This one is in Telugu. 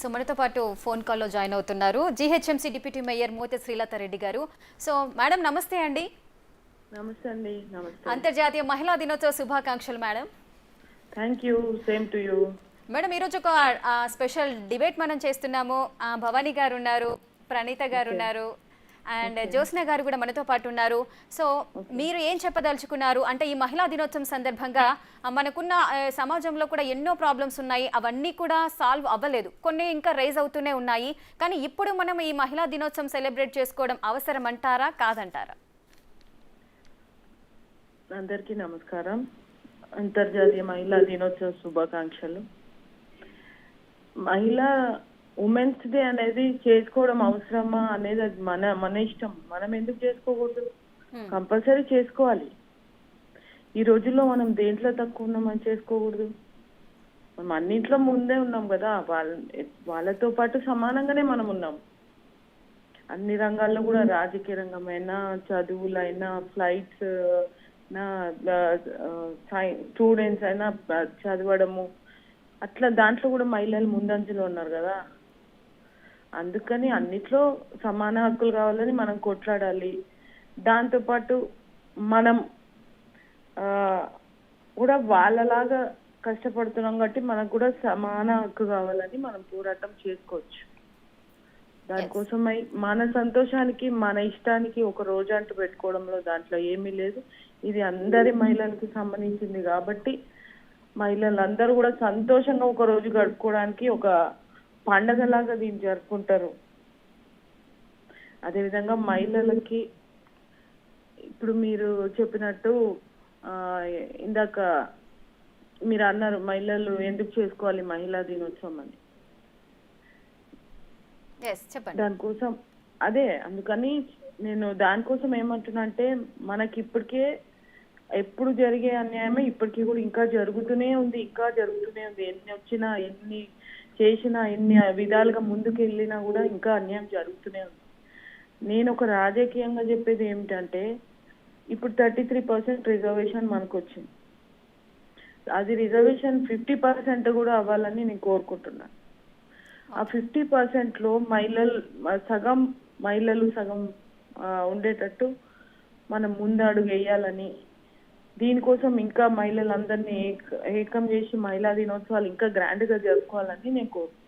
సో మనతో పాటు ఫోన్ కాల్లో జాయిన్ అవుతున్నారు GHMC deputy mayor Mothe Srilatha Reddy garu. So madam నమస్తే అండి. నమస్తే అండి. నమస్తే. అంతర్జాతీయ మహిళా దినోత్సవ శుభాకాంక్షలు madam. Thank you. Same to you. Madam ఈరోజు ఒక స్పెషల్ డిబేట్ మనం చేస్తున్నాము. భవానీ గారు ఉన్నారు, ప్రణీత గారు ఉన్నారు, అండ్ జ్యోత్స్న గారు కూడా మనతో పాటు ఉన్నారు. సో మీరు ఏం చెప్పదలుచుకున్నారు అంటే ఈ మహిళా దినోత్సవం సందర్భంగా మనకున్న సమాజంలో కూడా ఎన్నో ప్రాబ్లమ్స్ ఉన్నాయి, అవన్నీ కూడా సాల్వ్ అవ్వలేదు, కొన్ని ఇంకా రైజ్ అవుతూనే ఉన్నాయి. కానీ ఇప్పుడు మనం ఈ మహిళా దినోత్సవం సెలబ్రేట్ చేసుకోవడం అవసరం అంటారా కాదంటారా? అందరికీ నమస్కారం. అంతర్జాతీయ మహిళా దినోత్సవ శుభాకాంక్షలు. మహిళా ఉమెన్స్ డే అనేది చేసుకోవడం అవసరమా అనేది అది మన ఇష్టం. మనం ఎందుకు చేసుకోకూడదు? కంపల్సరీ చేసుకోవాలి. ఈ రోజుల్లో మనం దేంట్లో తక్కువ ఉన్నామని చేసుకోకూడదు. మనం అన్నింట్లో ముందే ఉన్నాం కదా, వాళ్ళతో పాటు సమానంగానే మనం ఉన్నాం. అన్ని రంగాల్లో కూడా, రాజకీయ రంగమైనా, చదువులైనా, ఫ్లైట్స్ నా స్టూడెంట్స్ అయినా చదవడము, అట్లా దాంట్లో కూడా మహిళలు ముందంజలో ఉన్నారు కదా. అందుకని అన్నిట్లో సమాన హక్కులు కావాలని మనం కొట్లాడాలి. దాంతోపాటు మనం కూడా వాళ్ళలాగా కష్టపడుతున్నాం కాబట్టి మనకు కూడా సమాన హక్కు కావాలని మనం పోరాటం చేసుకోవచ్చు. దానికోసమై మన సంతోషానికి, మన ఇష్టానికి ఒక రోజు అంటూ పెట్టుకోవడంలో దాంట్లో ఏమీ లేదు. ఇది అందరి మహిళలకు సంబంధించింది కాబట్టి మహిళలందరూ కూడా సంతోషంగా ఒక రోజు గడుపుకోవడానికి ఒక పండగలాగా దీన్ని జరుపుకుంటారు. అదేవిధంగా మహిళలకి ఇప్పుడు మీరు చెప్పినట్టు ఇందాక మీరు అన్నారు మహిళలు ఎందుకు చేసుకోవాలి మహిళా దినోత్సవం అని. దానికోసం అందుకని నేను దానికోసం ఏమంటున్నా అంటే, మనకి ఇప్పటికే ఎప్పుడు జరిగే అన్యాయమే ఇప్పటికీ కూడా ఇంకా జరుగుతూనే ఉంది. ఎన్ని వచ్చినా, ఎన్ని చేసినా, ఎన్ని విధాలుగా ముందుకు వెళ్ళినా కూడా ఇంకా అన్యాయం జరుగుతూనే ఉంది. నేను ఒక రాజకీయంగా చెప్పేది ఏమిటంటే, ఇప్పుడు 33% రిజర్వేషన్ మనకు వచ్చింది. అది రిజర్వేషన్ 50% కూడా అవ్వాలని నేను కోరుకుంటున్నాను. ఆ 50%లో సగం మహిళలు ఉండేటట్టు మనం ముందడుగు వేయాలని, దీనికోసం ఇంకా మహిళలందరినీ ఏకం చేసి మహిళా దినోత్సవాలు ఇంకా గ్రాండ్ గా జరుపుకోవాలని నేను కోరుకుంటున్నాను.